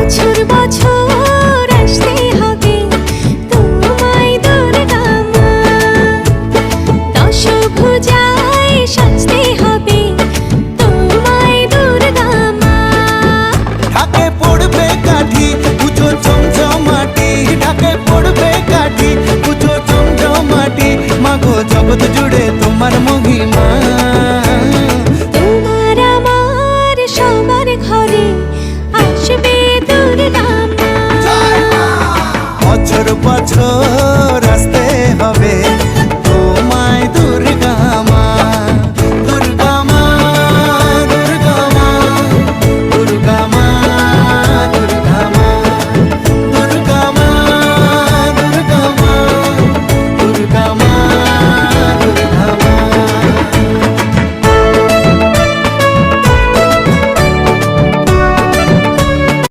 বছর বছর আসতে হবে তোমায় দুর্গা মা, দশভুজায় সাজতে হবে তোমায় দুর্গা মা। ঢাকে পড়বে কাঠি পুজো চমচমাটি, ঢাকে পড়বে কাঠি পুজো চমচমাটি, মাগো জগৎ জুড়ে তোমার মহিমা। তোমার আমার সবার ঘরে আসবে দুর্গা মা। বছর বছর আসতে